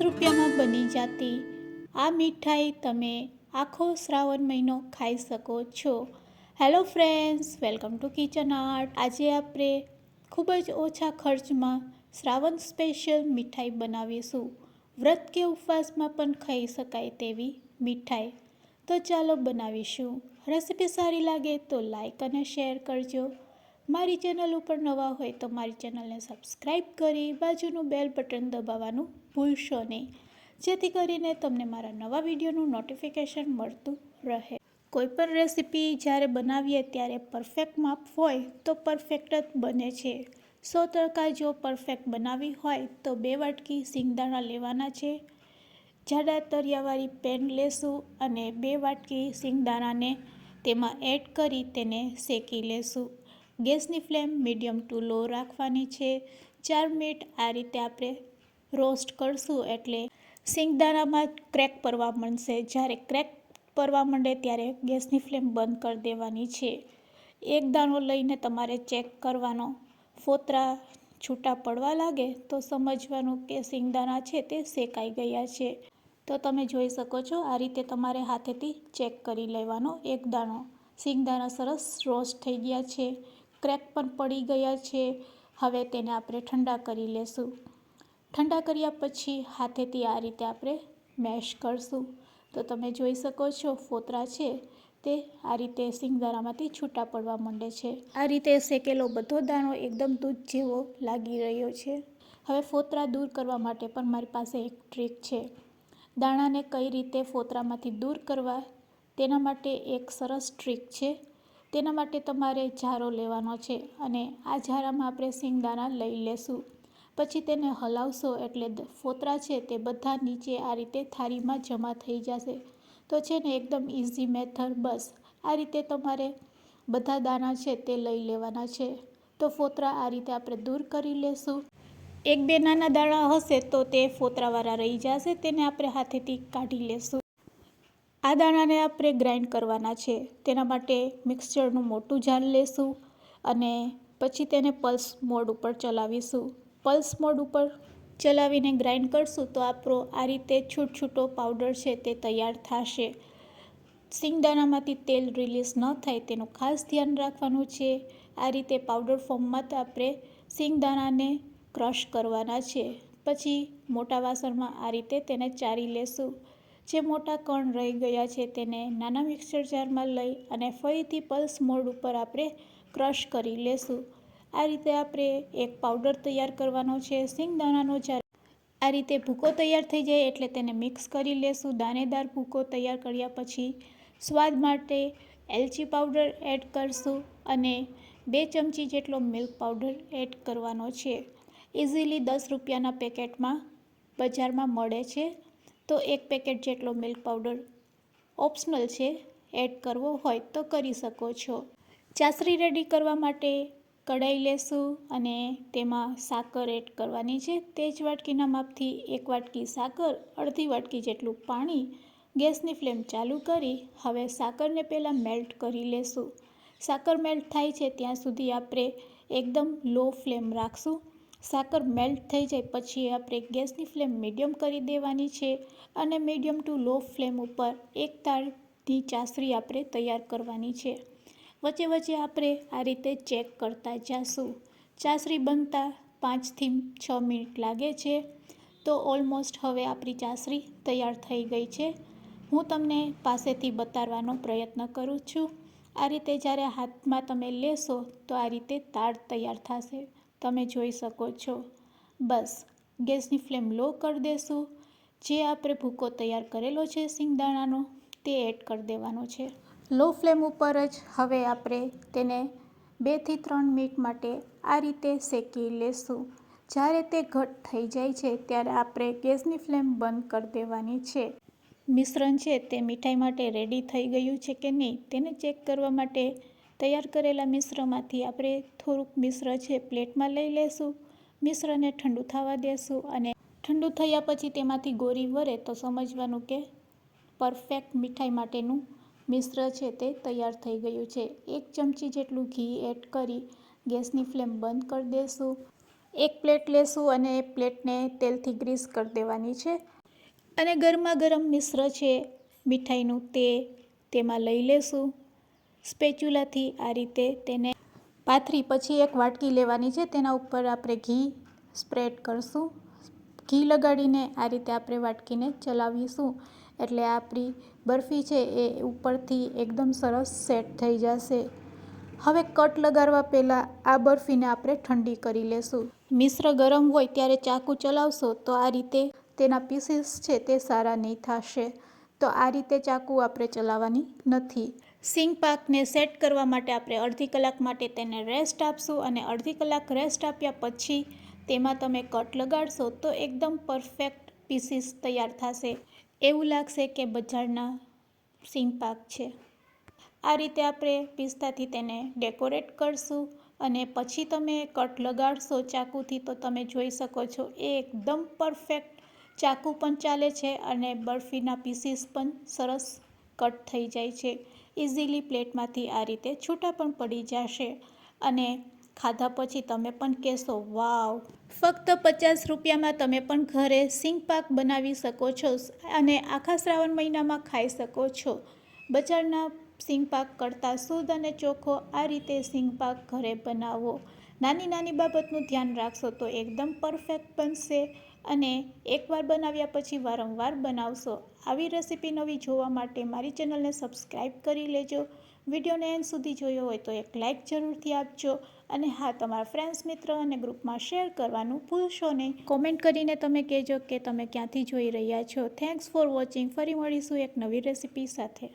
રૂપિયામાં બની જતી આ મીઠાઈ તમે આખો શ્રાવણ મહિનો ખાઈ શકો છો। Hello friends, welcome to kitchen art. આજે આપણે ખૂબ જ ઓછા ખર્ચમાં શ્રાવણ સ્પેશિયલ મીઠાઈ બનાવીશું। વ્રત કે ઉપવાસમાં પણ ખાઈ શકાય તેવી મીઠાઈ। તો ચાલો બનાવીશું। રેસીપી સારી લાગે તો લાઈક અને શેર કરજો। મારી ચેનલ ઉપર નવા હોય તો મારી ચેનલને સબસ્ક્રાઈબ કરી બાજુનું બેલ બટન દબાવવાનું ભૂલશો નહીં, જેથી કરીને તમને મારા નવા વિડીયોનું નોટિફિકેશન મળતું રહે। કોઈપણ રેસીપી જ્યારે બનાવીએ ત્યારે પરફેક્ટ માપ હોય તો પરફેક્ટ જ બને છે। 100% જો પરફેક્ટ બનાવી હોય તો 2 વાટકી સિંગદાણા લેવાના છે। જાડા તળિયાવાળી પેન લેશું અને 2 વાટકી સિંગદાણાને તેમાં એડ કરી તેને શેકી લેશું। ગેસની ફ્લેમ મીડિયમ ટુ લો રાખવાની છે। 4 મિનિટ આ રીતે આપણે રોસ્ટ કરશું એટલે સિંગદાણામાં ક્રેક પડવા માંડશે। જ્યારે ક્રેક પડવા માંડે ત્યારે ગેસની ફ્લેમ બંધ કરી દેવાની છે। એક દાણો લઈને તમારે ચેક કરવાનો, ફોતરા છૂટા પડવા લાગે તો સમજવાનું કે સિંગદાણા છે તે શેકાઈ ગયા છે। તો તમે જોઈ શકો છો આ રીતે તમારે હાથેથી ચેક કરી લેવાનો। એક દાણો સિંગદાણા સરસ રોસ્ટ થઈ ગયા છે, ક્રેક પણ પડી ગયા છે। હવે તેને આપણે ઠંડા કરી લેશું। ઠંડા કર્યા પછી હાથેથી આ રીતે આપણે મેશ કરશું। તો તમે જોઈ શકો છો ફોતરા છે તે આ રીતે સિંગદાણામાંથી છૂટા પડવા માંડે છે। આ રીતે શેકેલો બધો દાણો એકદમ દૂધ જેવો લાગી રહ્યો છે। હવે ફોતરા દૂર કરવા માટે પણ મારી પાસે એક ટ્રીક છે। દાણાને કઈ રીતે ફોતરામાંથી દૂર કરવા તેના માટે એક સરસ ટ્રીક છે। તેના માટે તમારે જારો લેવાનો છે અને આ જારામાં આપણે સિંગદાણા લઈ લેશું। પછી તેને હલાવશો એટલે ફોતરા છે તે બધા નીચે આ રીતે થાળીમાં જમા થઈ જશે। તો છે ને એકદમ ઇઝી મેથડ। બસ આ રીતે તમારે બધા દાણા છે તે લઈ લેવાના છે। તો ફોતરા આ રીતે આપણે દૂર કરી લેશું। 1-2 નાના દાણા હશે તો તે ફોતરાવાળા રહી જશે, તેને આપણે હાથેથી કાઢી લેશું। આ દાણાને આપણે ગ્રાઇન્ડ કરવાના છે। તેના માટે મિક્સચરનું મોટું જાર લેશું અને પછી તેને પલ્સ મોડ ઉપર ચલાવીશું। પલ્સ મોડ ઉપર ચલાવીને ગ્રાઇન્ડ કરશું તો આપણો આ રીતે છૂટો પાવડર છે તે તૈયાર થશે। સિંગદાણામાંથી તેલ રિલીઝ ન થાય તેનું ખાસ ધ્યાન રાખવાનું છે। આ રીતે પાવડર ફોર્મમાં આપણે સિંગદાણાને ક્રશ કરવાના છે। પછી મોટા વાસણમાં આ રીતે તેને ચારી લેશું। જે મોટા કણ રહી ગયા છે તેને નાના મિક્સર જારમાં લઈ અને ફરીથી પલ્સ મોડ ઉપર આપણે ક્રશ કરી લેશું। આ રીતે આપણે એક પાવડર તૈયાર કરવાનો છે સિંગદાણાનો। જ્યારે આ રીતે ભૂકો તૈયાર થઈ જાય એટલે તેને મિક્સ કરી લેશું। દાણેદાર ભૂકો તૈયાર કર્યા પછી સ્વાદ માટે એલચી પાવડર એડ કરશું અને 2 ચમચી જેટલો મિલ્ક પાવડર એડ કરવાનો છે। ઇઝીલી 10 રૂપિયાના પેકેટમાં બજારમાં મળે છે। તો 1 પેકેટ જેટલો મિલ્ક પાવડર ઓપ્શનલ છે, એડ કરવો હોય તો કરી શકો છો। ચાસણી રેડી કરવા માટે કઢાઈ લેશું અને તેમાં સાકર એડ કરવાની છે। તે જ વાટકીના માપથી 1 વાટકી સાકર, અડધી વાટકી જેટલું પાણી। ગેસની ફ્લેમ ચાલુ કરી હવે સાકરને પહેલાં મેલ્ટ કરી લેશું। સાકર મેલ્ટ થાય છે ત્યાં સુધી આપણે એકદમ લો ફ્લેમ રાખશું। સાકર મેલ્ટ થઈ જાય પછી આપણે ગેસની ફ્લેમ મીડિયમ કરી દેવાની છે અને મીડિયમ ટુ લો ફ્લેમ ઉપર એક તારની ચાસણી આપણે તૈયાર કરવાની છે। વચ્ચે વચ્ચે આપણે આ રીતે ચેક કરતા જઈશું। ચાસણી બનતા 5 થી 6 મિનિટ લાગે છે। તો ઓલમોસ્ટ હવે આપણી ચાસણી તૈયાર થઈ ગઈ છે। હું તમને પાસેથી બતાવવાનો પ્રયત્ન કરું છું। આ રીતે જ્યારે હાથમાં તમે લેશો તો આ રીતે તાળ તૈયાર થશે, તમે જોઈ શકો છો। બસ ગેસની ફ્લેમ લો કરી દેશું। જે આપણે ભૂકો તૈયાર કરેલો છે સિંગદાણાનો તે એડ કરી દેવાનો છે। લો ફ્લેમ ઉપર જ હવે આપણે તેને 2 થી 3 મિનિટ માટે આ રીતે શેકી લેશું। જ્યારે તે ઘટ થઈ જાય છે ત્યારે આપણે ગેસની ફ્લેમ બંધ કરી દેવાની છે। મિશ્રણ છે તે મીઠાઈ માટે રેડી થઈ ગયું છે કે નહીં તેને ચેક કરવા માટે તૈયાર કરેલા મિશ્રણમાંથી આપણે થોડુંક મિશ્ર છે પ્લેટમાં લઈ લેશું। મિશ્રણને ઠંડુ થવા દેશું અને ઠંડુ થયા પછી તેમાંથી ગોળી વળે તો સમજવાનું કે પરફેક્ટ મીઠાઈ માટેનું મિશ્ર છે તે તૈયાર થઈ ગયું છે। 1 ચમચી જેટલું ઘી એડ કરી ગેસની ફ્લેમ બંધ કરી દેશું। એક પ્લેટ લેશું અને એ પ્લેટને તેલથી ગ્રીસ કરી દેવાની છે। અને ગરમા ગરમ મિશ્ર છે મીઠાઈનું તેમાં લઈ લેશું. સ્પેચ્યુલાથી આ રીતે તેને પાથરી પછી એક વાટકી લેવાની છે, તેના ઉપર આપણે ઘી સ્પ્રેડ કરશું. ઘી લગાડીને આ રીતે આપણે વાટકીને ચલાવીશું એટલે આપણી બરફી છે એ ઉપરથી એકદમ સરસ સેટ થઈ જશે. હવે કટ લગાડવા પહેલાં આ બરફીને આપણે ઠંડી કરી લેશું. મિશ્ર ગરમ હોય ત્યારે ચાકુ ચલાવશો તો આ રીતે તેના પીસીસ છે તે સારા નહીં થશે. તો આ રીતે ચાકુ આપણે ચલાવવાની નથી. સિંગ પાકને સેટ કરવા માટે આપણે અડધી કલાક માટે તેને રેસ્ટ આપશું અને અડધી કલાક રેસ્ટ આપ્યા પછી તેમાં તમે કટ લગાડશો તો એકદમ પરફેક્ટ પીસીસ તૈયાર થશે. એવું લાગશે કે બજારના સિંગ પાક છે. આ રીતે આપણે પિસ્તાથી તેને ડેકોરેટ કરશું અને પછી તમે કટ લગાડશો ચાકુથી તો તમે જોઈ શકો છો એ એકદમ પરફેક્ટ ચાકુ પણ ચાલે છે અને બરફીના પીસીસ પણ સરસ કટ થઈ જાય છે. ઇઝીલી પ્લેટમાંથી આ રીતે છૂટા પણ પડી જશે અને ખાધા પછી તમે પણ કહેશો વાવ. ફક્ત 50 રૂપિયામાં તમે પણ ઘરે સિંગ પાક બનાવી શકો છો અને આખા શ્રાવણ મહિનામાં ખાઈ શકો છો. બજારના સિંગ પાક કરતાં શુદ્ધ અને ચોખ્ખો આ રીતે સિંગ પાક ઘરે બનાવો. નાની નાની બાબતનું ધ્યાન રાખશો તો એકદમ પરફેક્ટ બનશે અને એકવાર બનાવ્યા પછી વારંવાર બનાવશો. આવી રેસીપી નવી જોવા માટે મારી ચેનલને સબસ્ક્રાઈબ કરી લેજો. વિડીયોને એન્ડ સુધી જોયો હોય તો એક લાઇક જરૂરથી આપજો અને હા, તમારા ફ્રેન્ડ્સ, મિત્ર અને ગ્રુપમાં શેર કરવાનું ભૂલશો નહીં. કોમેન્ટ કરીને તમે કહેજો કે તમે ક્યાંથી જોઈ રહ્યા છો. Thanks for watching. ફરી મળીશું એક નવી રેસીપી સાથે.